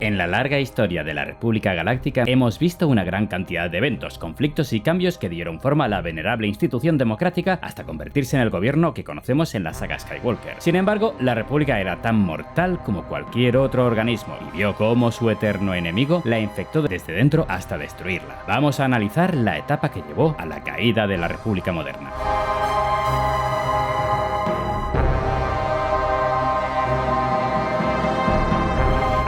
En la larga historia de la República Galáctica hemos visto una gran cantidad de eventos, conflictos y cambios que dieron forma a la venerable institución democrática hasta convertirse en el gobierno que conocemos en la saga Skywalker. Sin embargo, la República era tan mortal como cualquier otro organismo y vio cómo su eterno enemigo la infectó desde dentro hasta destruirla. Vamos a analizar la etapa que llevó a la caída de la República moderna.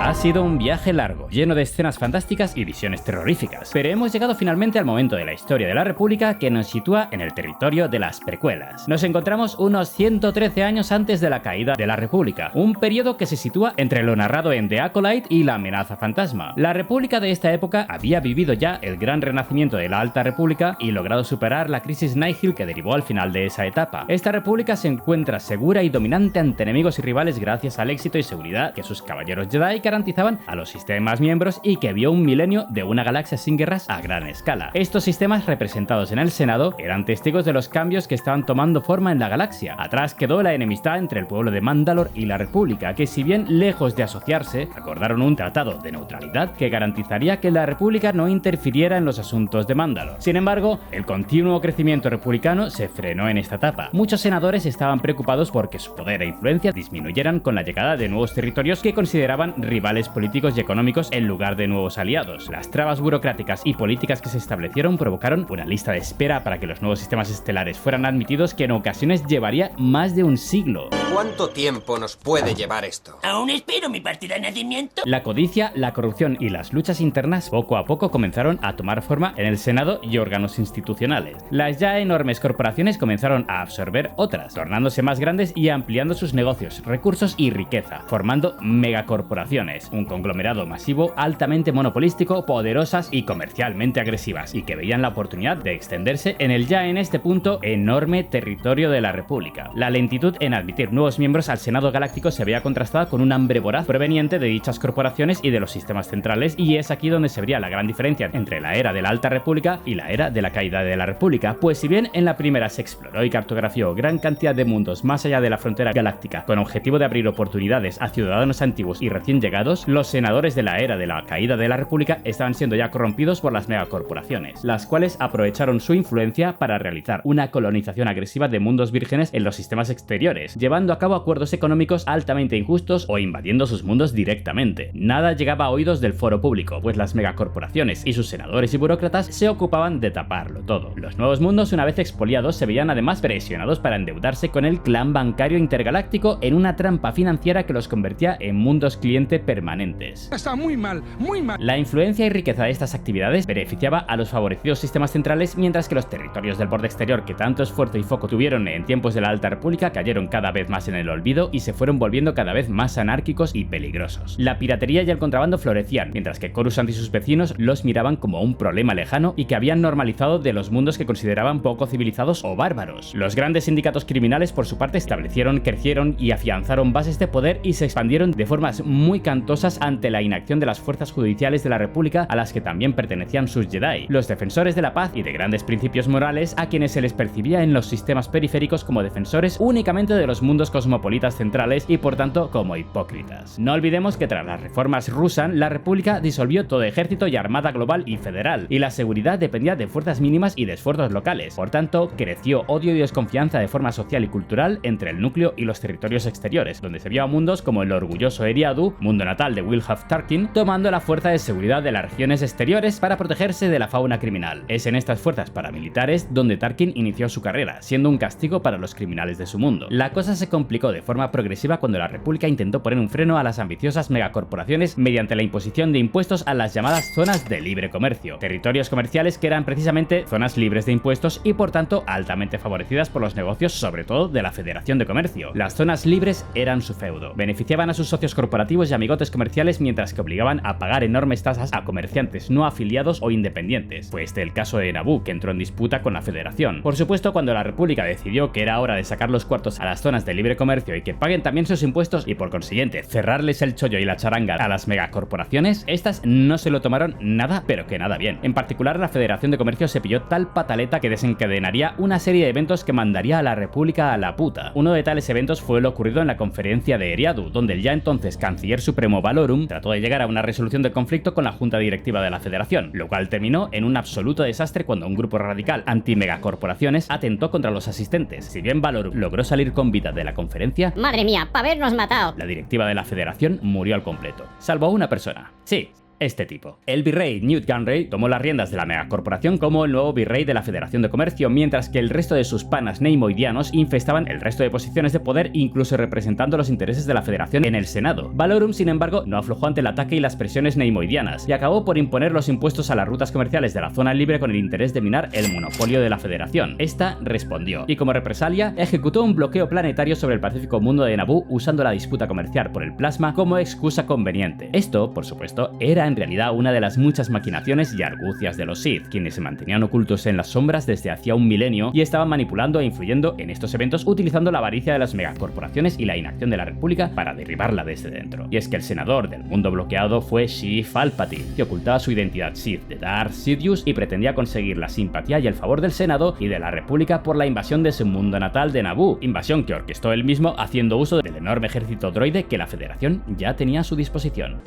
Ha sido un viaje largo, lleno de escenas fantásticas y visiones terroríficas, pero hemos llegado finalmente al momento de la historia de la República que nos sitúa en el territorio de las precuelas. Nos encontramos unos 113 años antes de la caída de la República, un periodo que se sitúa entre lo narrado en The Acolyte y la amenaza fantasma. La República de esta época había vivido ya el gran renacimiento de la Alta República y logrado superar la crisis Nihil que derivó al final de esa etapa. Esta república se encuentra segura y dominante ante enemigos y rivales gracias al éxito y seguridad que sus caballeros Jedi garantizaban a los sistemas miembros y que vio un milenio de una galaxia sin guerras a gran escala. Estos sistemas representados en el Senado eran testigos de los cambios que estaban tomando forma en la galaxia. Atrás quedó la enemistad entre el pueblo de Mandalore y la República, que si bien lejos de asociarse, acordaron un tratado de neutralidad que garantizaría que la República no interfiriera en los asuntos de Mandalore. Sin embargo, el continuo crecimiento republicano se frenó en esta etapa. Muchos senadores estaban preocupados porque su poder e influencia disminuyeran con la llegada de nuevos territorios que consideraban rivales políticos y económicos en lugar de nuevos aliados. Las trabas burocráticas y políticas que se establecieron provocaron una lista de espera para que los nuevos sistemas estelares fueran admitidos que en ocasiones llevaría más de un siglo. ¿Cuánto tiempo nos puede llevar esto? Aún espero mi partida de nacimiento. La codicia, la corrupción y las luchas internas poco a poco comenzaron a tomar forma en el Senado y órganos institucionales. Las ya enormes corporaciones comenzaron a absorber otras, tornándose más grandes y ampliando sus negocios, recursos y riqueza, formando megacorporaciones, un conglomerado masivo altamente monopolístico, poderosas y comercialmente agresivas, y que veían la oportunidad de extenderse en el ya en este punto enorme territorio de la República. La lentitud en admitir nuevos miembros al Senado Galáctico se veía contrastada con un hambre voraz proveniente de dichas corporaciones y de los sistemas centrales, y es aquí donde se vería la gran diferencia entre la era de la Alta República y la era de la caída de la República, pues si bien en la primera se exploró y cartografió gran cantidad de mundos más allá de la frontera galáctica con objetivo de abrir oportunidades a ciudadanos antiguos y recién llegados, los senadores de la era de la caída de la República estaban siendo ya corrompidos por las megacorporaciones, las cuales aprovecharon su influencia para realizar una colonización agresiva de mundos vírgenes en los sistemas exteriores, llevando a cabo acuerdos económicos altamente injustos o invadiendo sus mundos directamente. Nada llegaba a oídos del foro público, pues las megacorporaciones y sus senadores y burócratas se ocupaban de taparlo todo. Los nuevos mundos, una vez expoliados, se veían además presionados para endeudarse con el clan bancario intergaláctico en una trampa financiera que los convertía en mundos cliente permanentes. Está muy mal, muy mal. La influencia y riqueza de estas actividades beneficiaba a los favorecidos sistemas centrales, mientras que los territorios del borde exterior que tanto esfuerzo y foco tuvieron en tiempos de la Alta República cayeron cada vez más en el olvido y se fueron volviendo cada vez más anárquicos y peligrosos. La piratería y el contrabando florecían, mientras que Coruscant y sus vecinos los miraban como un problema lejano y que habían normalizado de los mundos que consideraban poco civilizados o bárbaros. Los grandes sindicatos criminales, por su parte, establecieron, crecieron y afianzaron bases de poder y se expandieron de formas muy cantosas ante la inacción de las fuerzas judiciales de la República, a las que también pertenecían sus Jedi, los defensores de la paz y de grandes principios morales, a quienes se les percibía en los sistemas periféricos como defensores únicamente de los mundos cosmopolitas centrales y por tanto como hipócritas. No olvidemos que tras las reformas Rusan, la República disolvió todo ejército y armada global y federal, y la seguridad dependía de fuerzas mínimas y de esfuerzos locales. Por tanto, creció odio y desconfianza de forma social y cultural entre el núcleo y los territorios exteriores, donde se vio a mundos como el orgulloso Eriadu, mundo natal de Wilhuff Tarkin, tomando la fuerza de seguridad de las regiones exteriores para protegerse de la fauna criminal. Es en estas fuerzas paramilitares donde Tarkin inició su carrera, siendo un castigo para los criminales de su mundo. La cosa se complicó de forma progresiva cuando la República intentó poner un freno a las ambiciosas megacorporaciones mediante la imposición de impuestos a las llamadas zonas de libre comercio, territorios comerciales que eran precisamente zonas libres de impuestos y por tanto altamente favorecidas por los negocios, sobre todo de la Federación de Comercio. Las zonas libres eran su feudo, beneficiaban a sus socios corporativos y amigotes comerciales, mientras que obligaban a pagar enormes tasas a comerciantes no afiliados o independientes. Fue este el caso de Naboo, que entró en disputa con la Federación. Por supuesto, cuando la República decidió que era hora de sacar los cuartos a las zonas de libre comercio y que paguen también sus impuestos y por consiguiente cerrarles el chollo y la charanga a las megacorporaciones, estas no se lo tomaron nada pero que nada bien. En particular, la Federación de Comercio se pilló tal pataleta que desencadenaría una serie de eventos que mandaría a la República a la puta. Uno de tales eventos fue lo ocurrido en la conferencia de Eriadu, donde el ya entonces canciller supremo Supremo Valorum trató de llegar a una resolución del conflicto con la junta directiva de la Federación, lo cual terminó en un absoluto desastre cuando un grupo radical anti-megacorporaciones atentó contra los asistentes. Si bien Valorum logró salir con vida de la conferencia, Madre mía, pa' habernos matado. la directiva de la Federación murió al completo, salvo una persona. Sí, este tipo. El virrey Newt Gunray tomó las riendas de la megacorporación como el nuevo virrey de la Federación de Comercio, mientras que el resto de sus panas neimoidianos infestaban el resto de posiciones de poder, incluso representando los intereses de la Federación en el Senado. Valorum, sin embargo, no aflojó ante el ataque y las presiones neimoidianas, y acabó por imponer los impuestos a las rutas comerciales de la zona libre con el interés de minar el monopolio de la Federación. Esta respondió, y como represalia, ejecutó un bloqueo planetario sobre el pacífico mundo de Naboo usando la disputa comercial por el plasma como excusa conveniente. Esto, por supuesto, era en realidad una de las muchas maquinaciones y argucias de los Sith, quienes se mantenían ocultos en las sombras desde hacía un milenio y estaban manipulando e influyendo en estos eventos utilizando la avaricia de las megacorporaciones y la inacción de la República para derribarla desde dentro. Y es que el senador del mundo bloqueado fue Sheev Palpatine, que ocultaba su identidad Sith de Darth Sidious y pretendía conseguir la simpatía y el favor del Senado y de la República por la invasión de su mundo natal de Naboo, invasión que orquestó él mismo haciendo uso del enorme ejército droide que la Federación ya tenía a su disposición.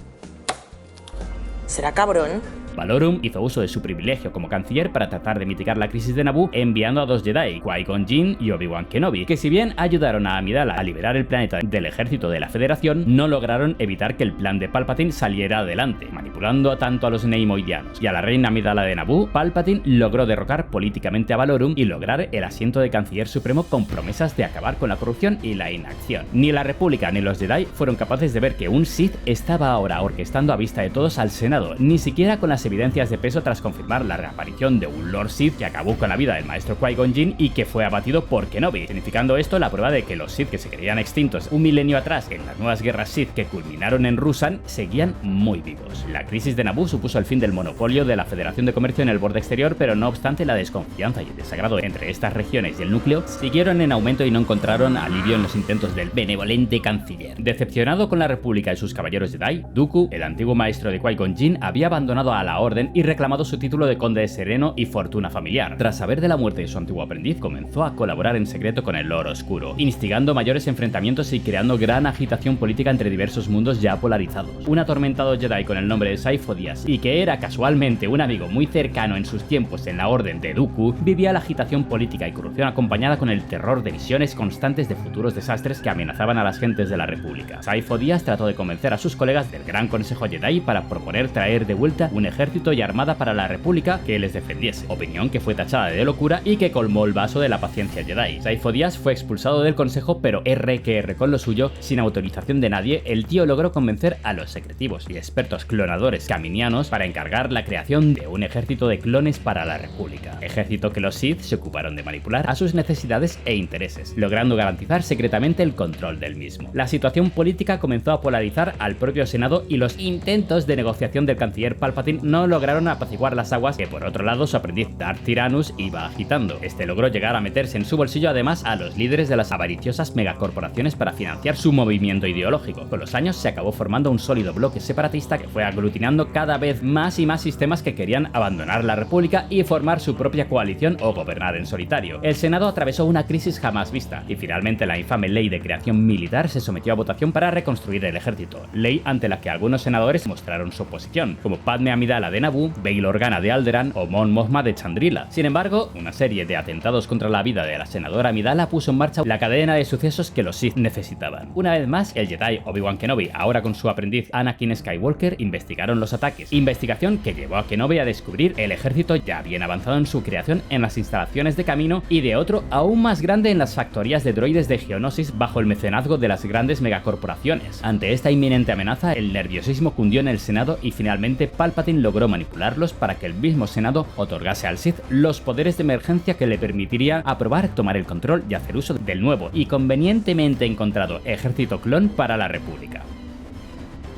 ¿Será cabrón? Valorum hizo uso de su privilegio como canciller para tratar de mitigar la crisis de Naboo enviando a dos Jedi, Qui-Gon Jinn y Obi-Wan Kenobi, que si bien ayudaron a Amidala a liberar el planeta del ejército de la Federación, no lograron evitar que el plan de Palpatine saliera adelante, manipulando tanto a los neimoidianos y a la reina Amidala de Naboo. Palpatine logró derrocar políticamente a Valorum y lograr el asiento de canciller supremo con promesas de acabar con la corrupción y la inacción. Ni la República ni los Jedi fueron capaces de ver que un Sith estaba ahora orquestando a vista de todos al Senado, ni siquiera con las evidencias de peso tras confirmar la reaparición de un Lord Sith que acabó con la vida del maestro Qui-Gon Jinn y que fue abatido por Kenobi, significando esto la prueba de que los Sith que se creían extintos un milenio atrás en las nuevas guerras Sith que culminaron en Ruusan seguían muy vivos. La crisis de Naboo supuso el fin del monopolio de la Federación de Comercio en el borde exterior, pero no obstante la desconfianza y el desagrado entre estas regiones y el núcleo siguieron en aumento y no encontraron alivio en los intentos del benevolente canciller. Decepcionado con la República y sus caballeros Jedi, Dooku, el antiguo maestro de Qui-Gon Jinn, había abandonado a la Orden y reclamado su título de conde de Sereno y fortuna familiar. Tras saber de la muerte de su antiguo aprendiz, comenzó a colaborar en secreto con el Lord Oscuro, instigando mayores enfrentamientos y creando gran agitación política entre diversos mundos ya polarizados. Un atormentado Jedi con el nombre de Sifo Dyas, y que era casualmente un amigo muy cercano en sus tiempos en la Orden de Dooku, vivía la agitación política y corrupción acompañada con el terror de visiones constantes de futuros desastres que amenazaban a las gentes de la República. Sifo Dyas trató de convencer a sus colegas del Gran Consejo Jedi para proponer traer de vuelta un ejército y armada para la República que les defendiese, opinión que fue tachada de locura y que colmó el vaso de la paciencia Jedi. Sifo Dyas fue expulsado del consejo, pero R con lo suyo, sin autorización de nadie, el tío logró convencer a los secretivos y expertos clonadores caminianos para encargar la creación de un ejército de clones para la República, ejército que los Sith se ocuparon de manipular a sus necesidades e intereses, logrando garantizar secretamente el control del mismo. La situación política comenzó a polarizar al propio Senado y los intentos de negociación del canciller Palpatine no lograron apaciguar las aguas que por otro lado su aprendiz Darth Tyrannus iba agitando. Este logró llegar a meterse en su bolsillo además a los líderes de las avariciosas megacorporaciones para financiar su movimiento ideológico. Con los años se acabó formando un sólido bloque separatista que fue aglutinando cada vez más y más sistemas que querían abandonar la República y formar su propia coalición o gobernar en solitario. El Senado atravesó una crisis jamás vista y finalmente la infame ley de creación militar se sometió a votación para reconstruir el ejército, ley ante la que algunos senadores mostraron su oposición, como Padme Amidala de Naboo, Bail Organa de Alderaan o Mon Mothma de Chandrila. Sin embargo, una serie de atentados contra la vida de la senadora Amidala puso en marcha la cadena de sucesos que los Sith necesitaban. Una vez más, el Jedi Obi-Wan Kenobi, ahora con su aprendiz Anakin Skywalker, investigaron los ataques, investigación que llevó a Kenobi a descubrir el ejército ya bien avanzado en su creación en las instalaciones de Camino y de otro aún más grande en las factorías de droides de Geonosis bajo el mecenazgo de las grandes megacorporaciones. Ante esta inminente amenaza, el nerviosismo cundió en el Senado y finalmente Palpatine logró manipularlos para que el mismo Senado otorgase al Sith los poderes de emergencia que le permitirían aprobar, tomar el control y hacer uso del nuevo y convenientemente encontrado ejército clon para la República.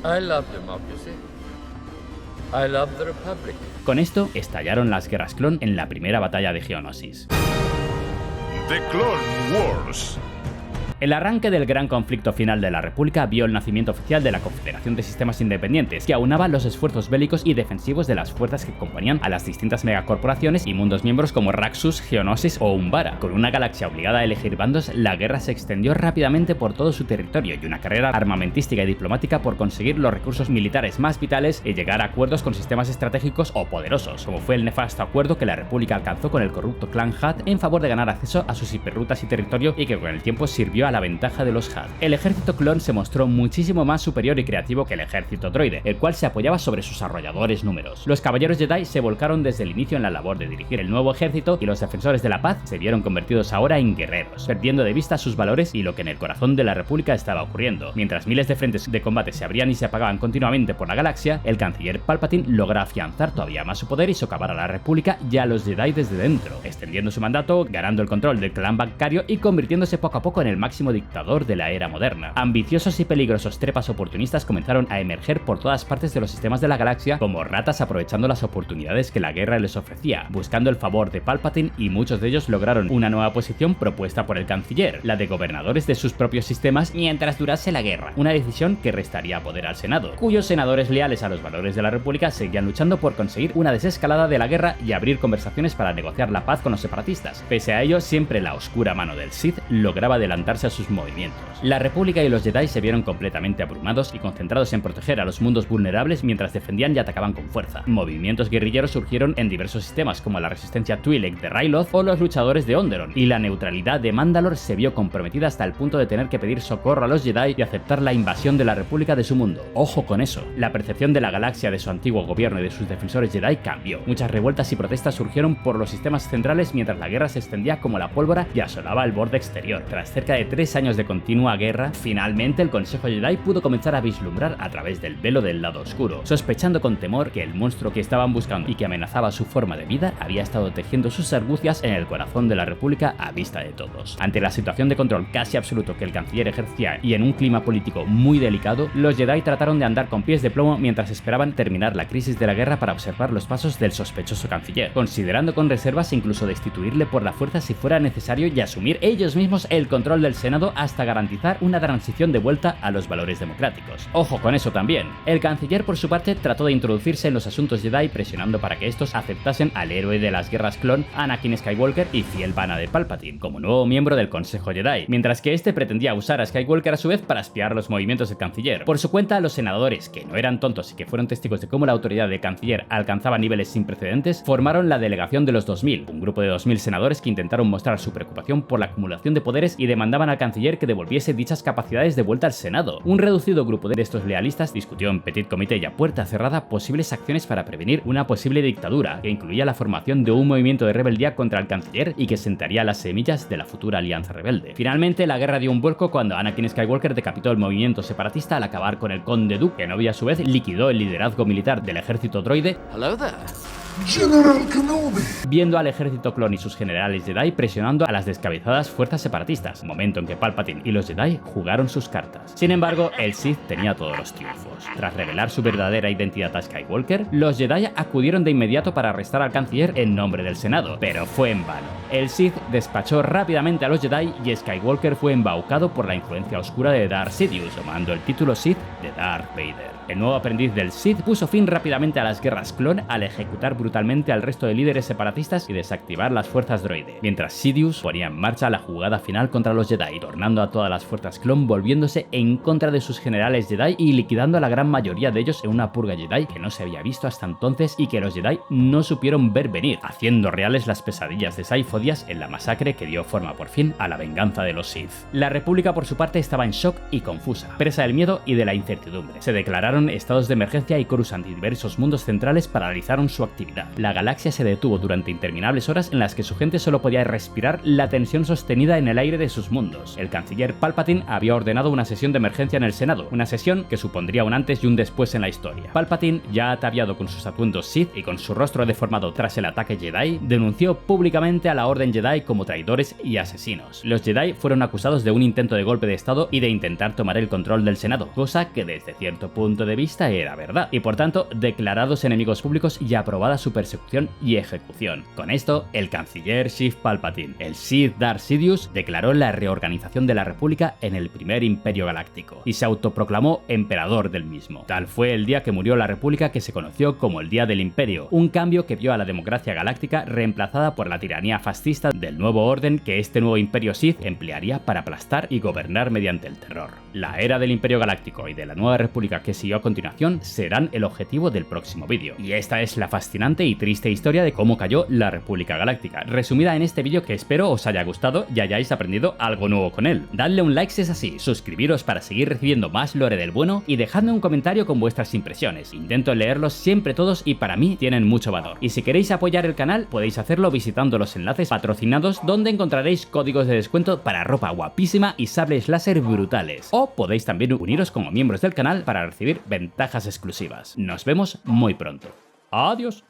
I love democracy. I love the Republic. Con esto estallaron las guerras clon en la primera batalla de Geonosis. The Clone Wars. El arranque del gran conflicto final de la República vio el nacimiento oficial de la Confederación de Sistemas Independientes, que aunaba los esfuerzos bélicos y defensivos de las fuerzas que componían a las distintas megacorporaciones y mundos miembros como Raxus, Geonosis o Umbara. Con una galaxia obligada a elegir bandos, la guerra se extendió rápidamente por todo su territorio y una carrera armamentística y diplomática por conseguir los recursos militares más vitales y llegar a acuerdos con sistemas estratégicos o poderosos, como fue el nefasto acuerdo que la República alcanzó con el corrupto clan Hutt en favor de ganar acceso a sus hiperrutas y territorio, y que con el tiempo sirvió a la ventaja de los Hutt. El ejército clon se mostró muchísimo más superior y creativo que el ejército droide, el cual se apoyaba sobre sus arrolladores números. Los caballeros Jedi se volcaron desde el inicio en la labor de dirigir el nuevo ejército, y los defensores de la paz se vieron convertidos ahora en guerreros, perdiendo de vista sus valores y lo que en el corazón de la República estaba ocurriendo. Mientras miles de frentes de combate se abrían y se apagaban continuamente por la galaxia, el canciller Palpatine logra afianzar todavía más su poder y socavar a la República y a los Jedi desde dentro, extendiendo su mandato, ganando el control del clan bancario y convirtiéndose poco a poco en el máximo dictador de la era moderna. Ambiciosos y peligrosos trepas oportunistas comenzaron a emerger por todas partes de los sistemas de la galaxia como ratas, aprovechando las oportunidades que la guerra les ofrecía, buscando el favor de Palpatine, y muchos de ellos lograron una nueva posición propuesta por el canciller, la de gobernadores de sus propios sistemas mientras durase la guerra, una decisión que restaría poder al Senado, cuyos senadores leales a los valores de la República seguían luchando por conseguir una desescalada de la guerra y abrir conversaciones para negociar la paz con los separatistas. Pese a ello, siempre la oscura mano del Sith lograba adelantarse a sus movimientos. La República y los Jedi se vieron completamente abrumados y concentrados en proteger a los mundos vulnerables mientras defendían y atacaban con fuerza. Movimientos guerrilleros surgieron en diversos sistemas como la resistencia Twi'lek de Ryloth o los luchadores de Onderon, y la neutralidad de Mandalore se vio comprometida hasta el punto de tener que pedir socorro a los Jedi y aceptar la invasión de la República de su mundo. Ojo con eso, la percepción de la galaxia de su antiguo gobierno y de sus defensores Jedi cambió. Muchas revueltas y protestas surgieron por los sistemas centrales mientras la guerra se extendía como la pólvora y asolaba el borde exterior. Tras cerca de 3 años de continua guerra, finalmente el Consejo Jedi pudo comenzar a vislumbrar a través del velo del lado oscuro, sospechando con temor que el monstruo que estaban buscando y que amenazaba su forma de vida había estado tejiendo sus argucias en el corazón de la República a vista de todos. Ante la situación de control casi absoluto que el canciller ejercía y en un clima político muy delicado, los Jedi trataron de andar con pies de plomo mientras esperaban terminar la crisis de la guerra para observar los pasos del sospechoso canciller, considerando con reservas incluso destituirle por la fuerza si fuera necesario y asumir ellos mismos el control del Senado hasta garantizar una transición de vuelta a los valores democráticos. Ojo con eso también. El canciller por su parte trató de introducirse en los asuntos Jedi presionando para que estos aceptasen al héroe de las guerras clon, Anakin Skywalker, y fiel pana de Palpatine, como nuevo miembro del Consejo Jedi, mientras que este pretendía usar a Skywalker a su vez para espiar los movimientos del canciller. Por su cuenta, los senadores, que no eran tontos y que fueron testigos de cómo la autoridad del canciller alcanzaba niveles sin precedentes, formaron la delegación de los 2000, un grupo de 2000 senadores que intentaron mostrar su preocupación por la acumulación de poderes y demandaban al canciller que devolviese dichas capacidades de vuelta al Senado. Un reducido grupo de estos lealistas discutió en petit comité y a puerta cerrada posibles acciones para prevenir una posible dictadura, que incluía la formación de un movimiento de rebeldía contra el canciller y que sentaría las semillas de la futura alianza rebelde. Finalmente, la guerra dio un vuelco cuando Anakin Skywalker decapitó el movimiento separatista al acabar con el Conde Dooku, que novia a su vez liquidó el liderazgo militar del ejército droide. Hello there. General Kenobi. Viendo al ejército clon y sus generales Jedi presionando a las descabezadas fuerzas separatistas, momento en que Palpatine y los Jedi jugaron sus cartas. Sin embargo, el Sith tenía todos los triunfos. Tras revelar su verdadera identidad a Skywalker, los Jedi acudieron de inmediato para arrestar al canciller en nombre del Senado, pero fue en vano. El Sith despachó rápidamente a los Jedi y Skywalker fue embaucado por la influencia oscura de Darth Sidious, tomando el título Sith de Darth Vader. El nuevo aprendiz del Sith puso fin rápidamente a las guerras clon al ejecutar brutalmente al resto de líderes separatistas y desactivar las fuerzas droide, mientras Sidious ponía en marcha la jugada final contra los Jedi, tornando a todas las fuerzas clon volviéndose en contra de sus generales Jedi y liquidando a la gran mayoría de ellos en una purga Jedi que no se había visto hasta entonces y que los Jedi no supieron ver venir, haciendo reales las pesadillas de Sifo-Dyas en la masacre que dio forma por fin a la venganza de los Sith. La República por su parte estaba en shock y confusa, presa del miedo y de la incertidumbre. Se declararon estados de emergencia y Coruscant y diversos mundos centrales paralizaron su actividad. La galaxia se detuvo durante interminables horas en las que su gente solo podía respirar la tensión sostenida en el aire de sus mundos. El canciller Palpatine había ordenado una sesión de emergencia en el Senado, una sesión que supondría un antes y un después en la historia. Palpatine, ya ataviado con sus atuendos Sith y con su rostro deformado tras el ataque Jedi, denunció públicamente a la Orden Jedi como traidores y asesinos. Los Jedi fueron acusados de un intento de golpe de estado y de intentar tomar el control del Senado, cosa que desde cierto punto de vista era verdad, y por tanto declarados enemigos públicos y aprobada su persecución y ejecución. Con esto, el canciller Sheev Palpatine, el Sith Darth Sidious, declaró la reorganización de la República en el primer Imperio Galáctico, y se autoproclamó emperador del mismo. Tal fue el día que murió la República que se conoció como el Día del Imperio, un cambio que vio a la democracia galáctica reemplazada por la tiranía fascista del nuevo orden que este nuevo Imperio Sith emplearía para aplastar y gobernar mediante el terror. La era del Imperio Galáctico y de la nueva República que siguió a continuación serán el objetivo del próximo vídeo. Y esta es la fascinante y triste historia de cómo cayó la República Galáctica, resumida en este vídeo que espero os haya gustado y hayáis aprendido algo nuevo con él. Dadle un like si es así, suscribiros para seguir recibiendo más lore del bueno y dejadme un comentario con vuestras impresiones. Intento leerlos siempre todos y para mí tienen mucho valor. Y si queréis apoyar el canal podéis hacerlo visitando los enlaces patrocinados donde encontraréis códigos de descuento para ropa guapísima y sables láser brutales. O podéis también uniros como miembros del canal para recibir ventajas exclusivas. Nos vemos muy pronto. Adiós.